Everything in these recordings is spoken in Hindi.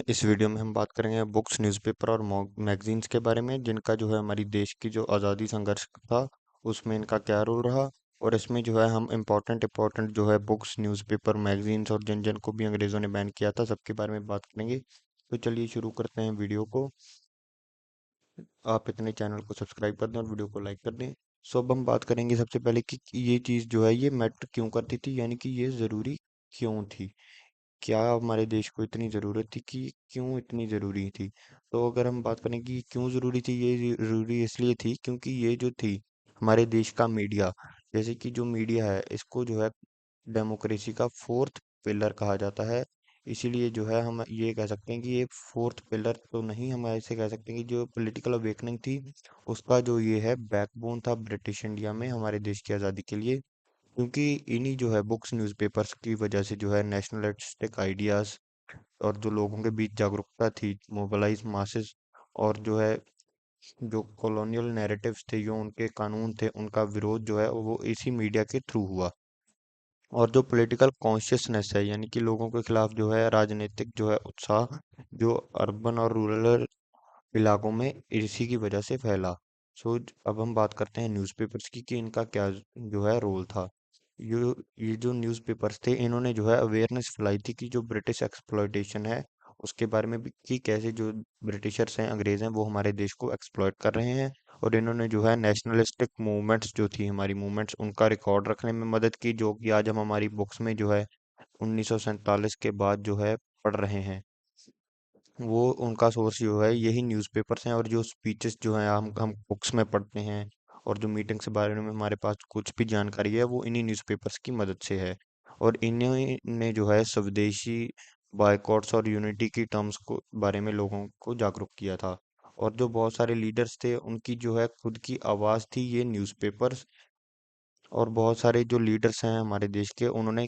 इस वीडियो में हम बात करेंगे बुक्स, न्यूज़पेपर और मैगजीन्स के बारे में, जिनका जो है हमारी देश की जो आज़ादी संघर्ष था उसमें इनका क्या रोल रहा। और इसमें जो है हम इम्पोर्टेंट इम्पोर्टेंट जो है बुक्स, न्यूज़पेपर, मैगजीन्स और जिन जिन को भी अंग्रेज़ों ने बैन किया था सबके बारे में बात करेंगे। तो चलिए शुरू करते हैं वीडियो को। आप इतने चैनल को सब्सक्राइब कर दें और वीडियो को लाइक कर दें। सो अब हम बात करेंगे सबसे पहले कि ये चीज़ जो है ये मैटर क्यों करती थी, यानी कि ये ज़रूरी क्यों थी। क्या हमारे देश को इतनी ज़रूरत थी, कि क्यों इतनी ज़रूरी थी। तो अगर हम बात करें कि क्यों ज़रूरी थी, ये ज़रूरी इसलिए थी क्योंकि ये जो थी हमारे देश का मीडिया, जैसे कि जो मीडिया है इसको जो है डेमोक्रेसी का फोर्थ पिलर कहा जाता है। इसीलिए जो है हम ये कह सकते हैं कि ये फोर्थ पिलर तो नहीं, हम ऐसे कह सकते हैं कि जो पॉलिटिकल अवेकनिंग थी उसका जो ये है बैकबोन था ब्रिटिश इंडिया में हमारे देश की आज़ादी के लिए। क्योंकि इन्हीं जो है बुक्स, न्यूज़पेपर्स की वजह से जो है नेशनलिस्टिक आइडियाज़ और जो लोगों के बीच जागरूकता थी, मोबिलाइज मासेस, और जो है जो कॉलोनियल नैरेटिव्स थे, जो उनके कानून थे, उनका विरोध जो है वो इसी मीडिया के थ्रू हुआ। और जो पॉलिटिकल कॉन्शियसनेस है, यानी कि लोगों के खिलाफ जो है राजनीतिक जो है उत्साह, जो अर्बन और रूरल इलाकों में इसी की वजह से फैला। सो अब हम बात करते हैं न्यूज़पेपर्स की कि इनका क्या जो है रोल था। ये ये जो न्यूज़पेपर्स थे इन्होंने जो है अवेयरनेस फैलाई थी कि जो ब्रिटिश एक्सप्लॉयटेशन है उसके बारे में भी, कि कैसे जो ब्रिटिशर्स हैं, अंग्रेज हैं, वो हमारे देश को एक्सप्लॉयट कर रहे हैं। और इन्होंने जो है नेशनलिस्टिक मूवमेंट्स जो थी हमारी मूवमेंट्स, उनका रिकॉर्ड रखने में मदद की, जो कि आज हम हमारी बुक्स में जो है 1947 के बाद जो है पढ़ रहे हैं। वो उनका सोर्स जो है यही न्यूज़पेपर्स हैं। और जो स्पीचेस जो हैं हम बुक्स में पढ़ते हैं, और जो मीटिंग्स के बारे में हमारे पास कुछ भी जानकारी है वो इन्हीं न्यूज़पेपर्स की मदद से है। और इन्हीं ने जो है स्वदेशी बायकॉट्स और यूनिटी की टर्म्स को बारे में लोगों को जागरूक किया था। और जो बहुत सारे लीडर्स थे उनकी जो है खुद की आवाज़ थी ये न्यूज़पेपर्स। और बहुत सारे जो लीडर्स हैं हमारे देश के, उन्होंने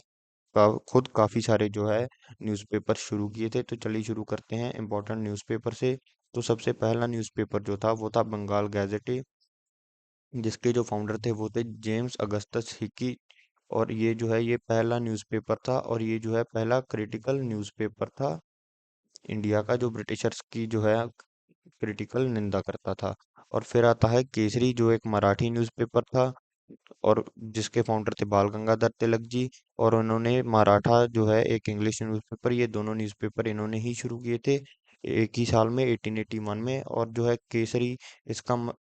खुद काफ़ी सारे जो है न्यूज़पेपर शुरू किए थे। तो चलिए शुरू करते हैं इम्पोर्टेंट न्यूज़पेपर से। तो सबसे पहला न्यूज़पेपर जो था वो था बंगाल गैजेटे, जिसके जो फाउंडर थे वो थे जेम्स अगस्टस हिकी। और ये जो है ये पहला न्यूज़पेपर था, और ये जो है पहला क्रिटिकल न्यूज़पेपर था इंडिया का, जो ब्रिटिशर्स की जो है क्रिटिकल निंदा करता था। और फिर आता है केसरी, जो एक मराठी न्यूज़पेपर था, और जिसके फाउंडर थे बाल गंगाधर तिलक जी। और उन्होंने मराठा जो है एक इंग्लिश न्यूज़पेपर, ये दोनों न्यूज़पेपर इन्होंने ही शुरू किए थे एक ही साल में 1881 में। और जो है केसरी, इसका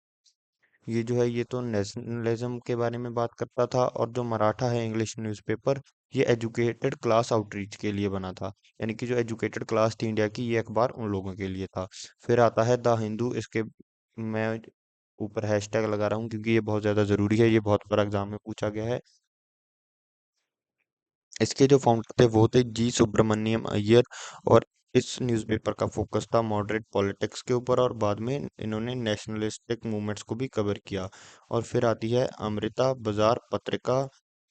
ये जो है ये तो नेशनलिज्म के बारे में बात करता था। और जो मराठा है इंग्लिश न्यूज़पेपर, ये एजुकेटेड क्लास आउटरीच के लिए बना था, यानी कि जो एजुकेटेड क्लास थी इंडिया की, ये अखबार उन लोगों के लिए था। फिर आता है द हिंदू, इसके मैं ऊपर हैशटैग लगा रहा हूँ क्योंकि ये बहुत ज़्यादा ज़रूरी है, ये बहुत बार एग्जाम में पूछा गया है। इसके जो फाउंडर थे वो थे जी सुब्रमण्यम अय्यर। और इस न्यूज़पेपर का फोकस था मॉडरेट पॉलिटिक्स के ऊपर, और बाद में इन्होंने नेशनलिस्टिक मूवमेंट्स को भी कवर किया। और फिर आती है अमृता बाजार पत्रिका,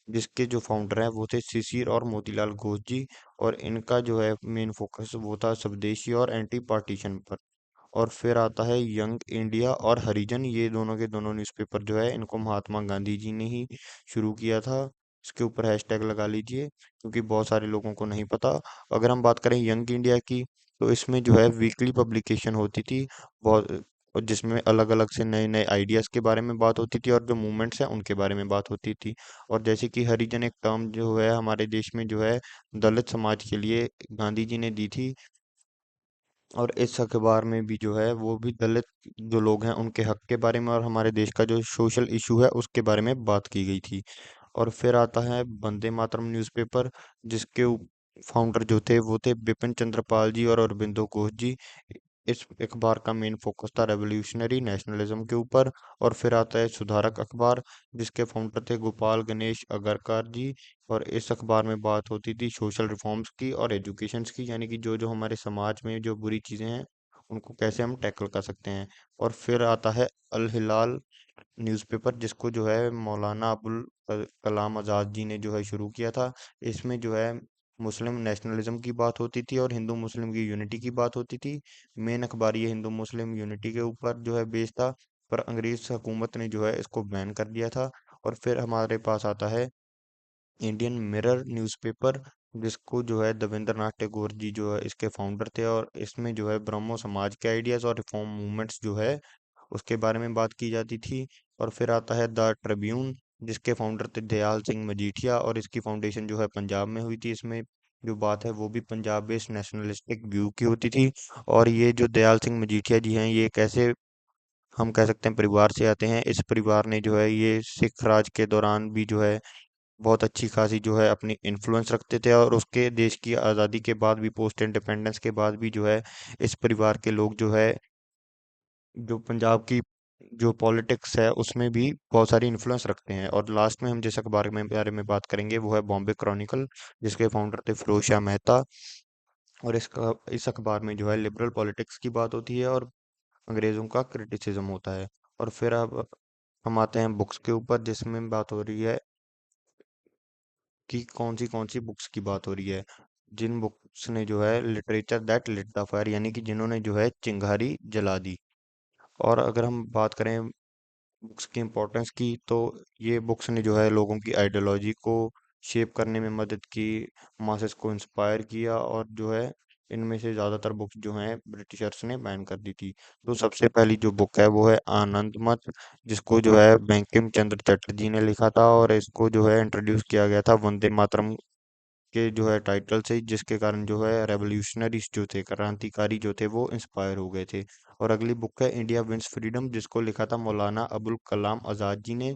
जिसके जो फाउंडर हैं वो थे शिशिर और मोतीलाल घोष जी। और इनका जो है मेन फोकस वो था स्वदेशी और एंटी पार्टीशन पर। और फिर आता है यंग इंडिया और हरिजन, ये दोनों के दोनों न्यूज़पेपर जो है इनको महात्मा गांधी जी ने ही शुरू किया था। इसके ऊपर हैशटैग लगा लीजिए क्योंकि बहुत सारे लोगों को नहीं पता। अगर हम बात करें यंग इंडिया की, तो इसमें जो है वीकली पब्लिकेशन होती थी बहुत, और जिसमें अलग अलग से नए नए आइडियाज़ के बारे में बात होती थी और जो मूवमेंट्स हैं उनके बारे में बात होती थी। और जैसे कि हरिजन एक टर्म जो है हमारे देश में जो है दलित समाज के लिए गांधी जी ने दी थी। और इस अखबार में भी जो है वो भी दलित जो लोग हैं उनके हक के बारे में और हमारे देश का जो सोशल इशू है उसके बारे में बात की गई थी। और फिर आता है वंदे मातरम न्यूज़पेपर, जिसके फाउंडर जो थे वो थे बिपिन चंद्र पाल जी और अरबिंदो घोष जी। इस अखबार का मेन फोकस था रेवोल्यूशनरी नेशनलिज्म के ऊपर। और फिर आता है सुधारक अखबार, जिसके फाउंडर थे गोपाल गणेश अगरकर जी। और इस अखबार में बात होती थी सोशल रिफॉर्म्स की और एजुकेशंस की, यानी कि जो जो हमारे समाज में जो बुरी चीज़ें हैं उनको कैसे हम टैकल कर सकते हैं। और फिर आता है अल हिलाल न्यूज़पेपर, जिसको जो है मौलाना अबुल कलाम आज़ाद जी ने जो है शुरू किया था। इसमें जो है मुस्लिम नेशनलिज्म की बात होती थी और हिंदू मुस्लिम की यूनिटी की बात होती थी। मेन अखबार ये हिंदू मुस्लिम यूनिटी के ऊपर जो है बेस्ड था, पर अंग्रेज हुकूमत ने जो है इसको बैन कर दिया था। और फिर हमारे पास आता है इंडियन मिरर न्यूज़पेपर, जिसको जो है देवेंद्रनाथ टैगोर जी जो है इसके फाउंडर थे, और इसमें जो है ब्रह्मो समाज के आइडियाज और रिफॉर्म मूवमेंट्स जो है उसके बारे में बात की जाती थी। और फिर आता है द ट्रिब्यून, जिसके फाउंडर थे दयाल सिंह मजीठिया, और इसकी फाउंडेशन जो है पंजाब में हुई थी। इसमें जो बात है वो भी पंजाब बेस्ड नेशनलिस्टिक व्यू की होती थी। और ये जो दयाल सिंह मजीठिया जी हैं, ये कैसे हम कह सकते हैं परिवार से आते हैं। इस परिवार ने जो है ये सिख राज के दौरान भी जो है बहुत अच्छी खासी जो है अपनी इन्फ्लुएंस रखते थे, और उसके देश की आज़ादी के बाद भी, पोस्ट इंडिपेंडेंस के बाद भी जो है इस परिवार के लोग जो है जो पंजाब की जो पॉलिटिक्स है उसमें भी बहुत सारी इन्फ्लुएंस रखते हैं। और लास्ट में हम जिस अखबार में बारे में बात करेंगे वो है बॉम्बे क्रॉनिकल, जिसके फाउंडर थे फिरोज शाह मेहता। और इस अखबार में जो है लिबरल पॉलिटिक्स की बात होती है और अंग्रेज़ों का क्रिटिसिज्म होता है। और फिर अब हम आते हैं बुक्स के ऊपर, जिसमें बात हो रही है कि कौन सी बुक्स की बात हो रही है। जिन बुक्स ने जो है literature that lit the fire, यानी कि जिन्होंने जो है चिंगारी जला दी। और अगर हम बात करें बुक्स की इम्पोर्टेंस की, तो ये बुक्स ने जो है लोगों की आइडियोलॉजी को शेप करने में मदद की, मासेस को इंस्पायर किया, और जो है इनमें से ज़्यादातर बुक्स जो हैं ब्रिटिशर्स ने बैन कर दी थी। तो सबसे पहली जो बुक है वो है आनंद मठ, जिसको जो है बंकिम चंद्र चटर्जी ने लिखा था, और इसको जो है इंट्रोड्यूस किया गया था वंदे मातरम के जो है टाइटल से, जिसके कारण जो है रेवोल्यूशनरीज जो थे, क्रांतिकारी जो थे, वो इंस्पायर हो गए थे। और अगली बुक है इंडिया विंस फ्रीडम, जिसको लिखा था मौलाना अबुल कलाम आज़ाद जी ने।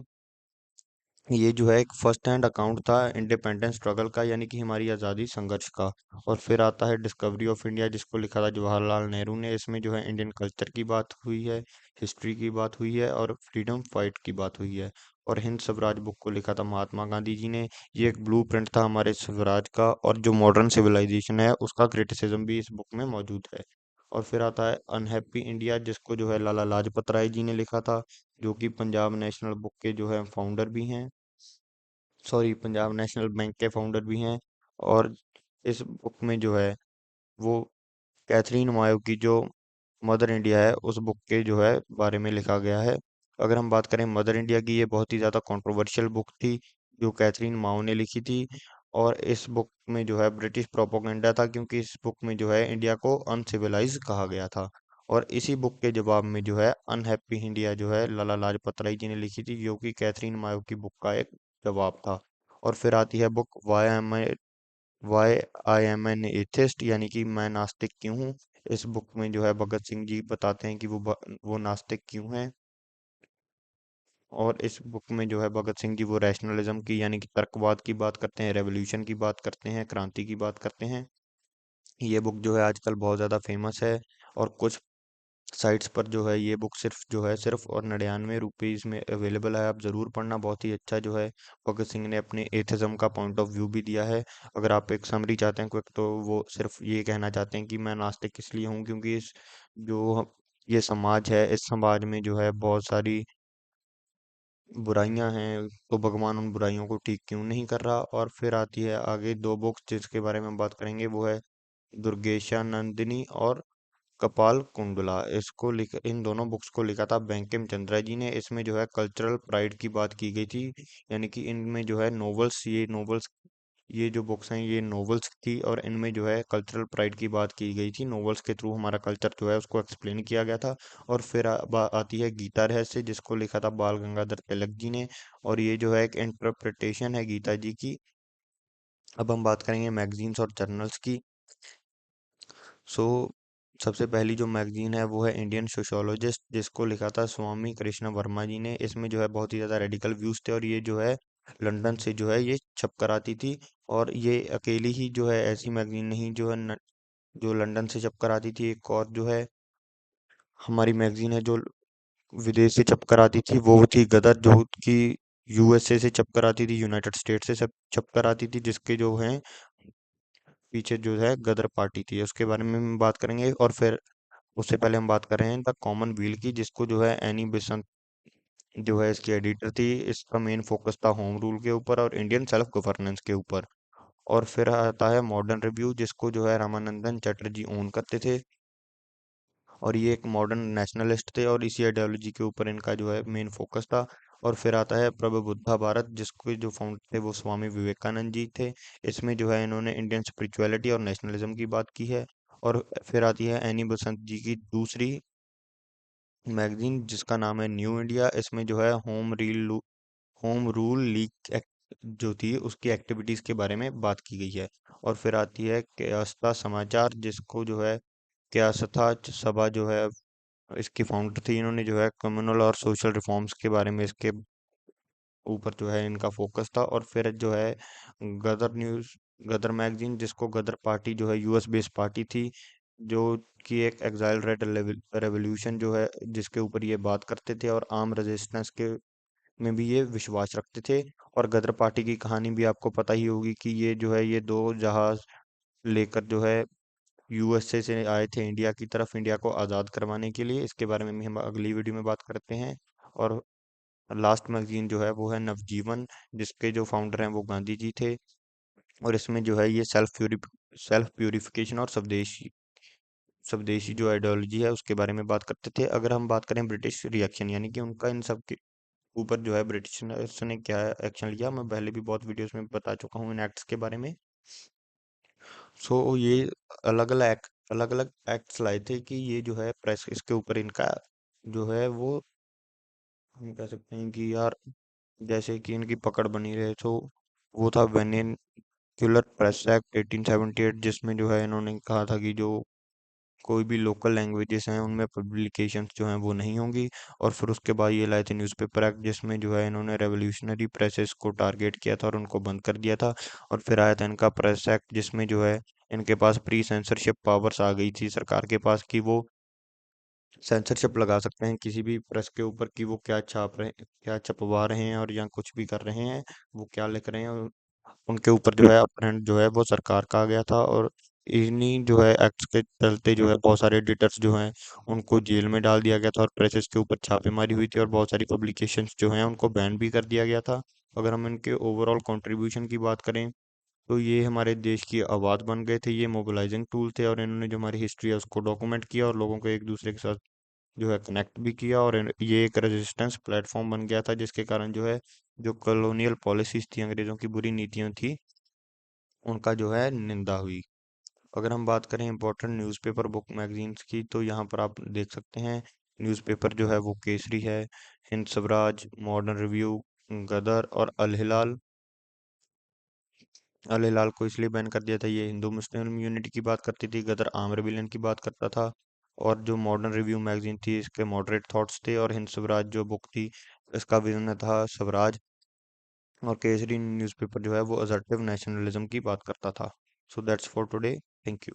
ये जो है एक फर्स्ट हैंड अकाउंट था इंडिपेंडेंस स्ट्रगल का, यानी कि हमारी आज़ादी संघर्ष का। और फिर आता है डिस्कवरी ऑफ इंडिया, जिसको लिखा था जवाहरलाल नेहरू ने। इसमें जो है इंडियन कल्चर की बात हुई है, हिस्ट्री की बात हुई है, और फ्रीडम फाइट की बात हुई है। और हिंद स्वराज बुक को लिखा था महात्मा गांधी जी ने। ये एक ब्लूप्रिंट था हमारे स्वराज का, और जो मॉडर्न सिविलाइजेशन है उसका क्रिटिसिज्म भी इस बुक में मौजूद है। और फिर आता है अनहैप्पी इंडिया, जिसको जो है लाला लाजपत राय जी ने लिखा था, जो कि पंजाब नेशनल बुक के जो है फाउंडर भी हैं, सॉरी पंजाब नेशनल बैंक के फाउंडर भी हैं। और इस बुक में जो है वो कैथरीन मायो की जो मदर इंडिया है उस बुक के जो है बारे में लिखा गया है। अगर हम बात करें मदर इंडिया की, ये बहुत ही ज़्यादा कंट्रोवर्शियल बुक थी जो कैथरीन माओ ने लिखी थी। और इस बुक में जो है ब्रिटिश प्रोपोगंडा था, क्योंकि इस बुक में जो है इंडिया को अनसिविलाइज कहा गया था। और इसी बुक के जवाब में जो है अनहैप्पी इंडिया जो है लाला लाजपत राय जी ने लिखी थी, जो कि कैथरीन मायो की बुक का एक जवाब था। और फिर आती है book why I am an atheist, यानी कि मैं नास्तिक क्यों हूँ। इस बुक में जो है भगत सिंह जी बताते हैं कि वो नास्तिक क्यों हैं। और इस बुक में जो है भगत सिंह जी वो रैशनलिज्म की, यानी कि तर्कवाद की बात करते हैं, रेवोल्यूशन की बात करते हैं, क्रांति की बात करते हैं। ये बुक जो है आजकल बहुत ज़्यादा फेमस है, और कुछ साइट्स पर जो है ये बुक सिर्फ और 99 रुपीज़ में अवेलेबल है। आप ज़रूर पढ़ना, बहुत ही अच्छा जो है भगत सिंह ने अपने एथिज्म का पॉइंट ऑफ व्यू भी दिया है। अगर आप एक समरी चाहते हैं क्विक, तो वो सिर्फ ये कहना चाहते हैं कि मैं नास्तिक इसलिए हूँ क्योंकि ये समाज है, इस समाज में जो है बहुत सारी बुराइयां हैं, तो भगवान उन बुराइयों को ठीक क्यों नहीं कर रहा। और फिर आती है आगे दो बुक्स जिसके बारे में हम बात करेंगे, वो है दुर्गेशानंदिनी और कपाल कुंडला। इन दोनों बुक्स को लिखा था बंकिम चंद्रा जी ने। इसमें जो है कल्चरल प्राइड की बात की गई थी, यानी कि इनमें जो है नोवेल्स, ये जो बुक्स हैं ये नोवेल्स थी, और इनमें जो है कल्चरल प्राइड की बात की गई थी। नोवेल्स के थ्रू हमारा कल्चर जो है उसको एक्सप्लेन किया गया था। और फिर आती है गीता रहस्य, जिसको लिखा था बाल गंगाधर तिलक जी ने। और ये जो है एक इंटरप्रिटेशन है गीता जी की। अब हम बात करेंगे मैगजीन्स और जर्नल्स की। सो सबसे पहली जो मैगजीन है वो है इंडियन सोशियोलॉजिस्ट, जिसको लिखा था स्वामी कृष्ण वर्मा जी ने। इसमें जो है बहुत ही ज़्यादा रेडिकल व्यूज़ थे, और ये जो है लंदन से जो है ये छप कर आती थी। और ये अकेली ही जो है ऐसी मैगजीन नहीं जो है जो लंदन से छप कर आती थी। एक और जो है हमारी मैगजीन है जो विदेश से छप कर आती थी, वो थी गदर, जो कि यूएसए से छप कर आती थी, यूनाइटेड स्टेट से छप छप कर आती थी, जिसके जो है पीछे जो है गदर पार्टी थी। उसके बारे में हम बात करेंगे। और फिर उससे पहले हम बात कर रहे हैं द कॉमन व्हील की, जिसको जो है एनी बेसेंट जो है इसकी एडिटर थी। इसका मेन फोकस था होम रूल के ऊपर और इंडियन सेल्फ गवर्नेंस के ऊपर। और फिर आता है मॉडर्न रिव्यू, जिसको जो है रामानंदन चटर्जी ओन करते थे, और ये एक मॉडर्न नेशनलिस्ट थे, और इसी आइडियोलॉजी के ऊपर इनका जो है मेन फोकस था। और फिर आता है प्रबुद्धा भारत, जिसके जो फाउंडर थे वो स्वामी विवेकानंद जी थे। इसमें जो है इन्होंने इंडियन स्पिरिचुअलिटी और नेशनलिज्म की बात की है। और फिर आती है एनी बसंत जी की दूसरी मैगजीन, जिसका नाम है न्यू इंडिया। इसमें जो है होम रूल लीग एक्ट जो थी उसकी एक्टिविटीज के बारे में बात की गई है। और फिर आती है क्यास्ता समाचार, जिसको जो है क्यास्ता सभा जो है इसकी फाउंडर थी। इन्होंने जो है कम्युनल और सोशल रिफॉर्म्स के बारे में इसके ऊपर जो है इनका फोकस था। और फिर जो है गदर न्यूज़ गदर मैगजीन, जिसको गदर पार्टी जो है यूएस बेस्ड पार्टी थी, जो कि एक एग्जाइल रेड रेवोल्यूशन जो है जिसके ऊपर ये बात करते थे और आर्म रेजिस्टेंस के में भी ये विश्वास रखते थे। और गदर पार्टी की कहानी भी आपको पता ही होगी कि ये जो है ये दो जहाज लेकर जो है यूएसए से आए थे इंडिया की तरफ, इंडिया को आज़ाद करवाने के लिए। इसके बारे में भी हम अगली वीडियो में बात करते हैं। और लास्ट मैगजीन जो है वो है नवजीवन, जिसके जो फाउंडर हैं वो गांधी जी थे। और इसमें जो है ये सेल्फ प्यूरिफिकेशन और स्वदेशी स्वदेशी जो आइडियोलॉजी है उसके बारे में बात करते थे। अगर हम बात करें ब्रिटिश रिएक्शन यानी कि उनका इन सब के ऊपर जो है ब्रिटिशर्स ने क्या एक्शन लिया, मैं पहले भी बहुत वीडियोस में बता चुका हूँ इन एक्ट्स के बारे में। सो ये अलग अलग एक्ट्स लाए थे कि ये जो है प्रेस इसके ऊपर इनका जो है वो हम कह सकते हैं कि यार जैसे कि इनकी पकड़ बनी रहे। तो वो था वेनिकुलर प्रेस एक्ट 1878, जिसमें जो है इन्होंने कहा था कि जो कोई भी लोकल लैंग्वेजेस हैं उनमें पब्लिकेशंस जो हैं वो नहीं होंगी। और फिर उसके बाद ये लाए थे न्यूज़पेपर एक्ट, जिसमें जो है इन्होंने रेवोल्यूशनरी प्रेसेस को टारगेट किया था और उनको बंद कर दिया था। और फिर आया था इनका प्रेस एक्ट, जिसमें जो है इनके पास प्री सेंसरशिप पावर्स आ गई थी सरकार के पास कि वो सेंसरशिप लगा सकते हैं किसी भी प्रेस के ऊपर कि वो क्या छपवा रहे हैं और या कुछ भी कर रहे हैं, वो क्या लिख रहे हैं। और उनके ऊपर जो है अपहरण जो है वो सरकार का आ गया था। और इन्हीं जो है एक्ट्स के चलते जो है बहुत सारे एडिटर्स जो हैं उनको जेल में डाल दिया गया था और प्रेसेस के ऊपर छापेमारी हुई थी और बहुत सारी पब्लिकेशंस जो हैं उनको बैन भी कर दिया गया था। अगर हम इनके ओवरऑल कंट्रीब्यूशन की बात करें तो ये हमारे देश की आवाज़ बन गए थे, ये मोबिलाइजिंग टूल थे और इन्होंने जो हमारी हिस्ट्री है उसको डॉक्यूमेंट किया और लोगों को एक दूसरे के साथ जो है कनेक्ट भी किया। और ये एक रेजिस्टेंस प्लेटफॉर्म बन गया था, जिसके कारण जो है जो कॉलोनियल पॉलिसीज थी, अंग्रेजों की बुरी नीतियां थी, उनका जो है निंदा हुई। अगर हम बात करें इंपॉर्टेंट न्यूज़पेपर बुक मैगजीन्स की तो यहाँ पर आप देख सकते हैं न्यूज़पेपर जो है वो केसरी है, हिंद स्वराज, मॉडर्न रिव्यू, गदर और अल हिलाल। अल हिलाल को इसलिए बैन कर दिया था, ये हिंदू मुस्लिम यूनिटी की बात करती थी। गदर आर्म रेबिलियन की बात करता था। और जो मॉडर्न रिव्यू मैगजीन थी इसके मॉडरेट थॉट्स थे। और हिंद स्वराज जो बुक थी इसका विजन था स्वराज। और केसरी न्यूज़पेपर जो है वो असर्टिव नेशनलिज्म की बात करता था। So that's for today. Thank you.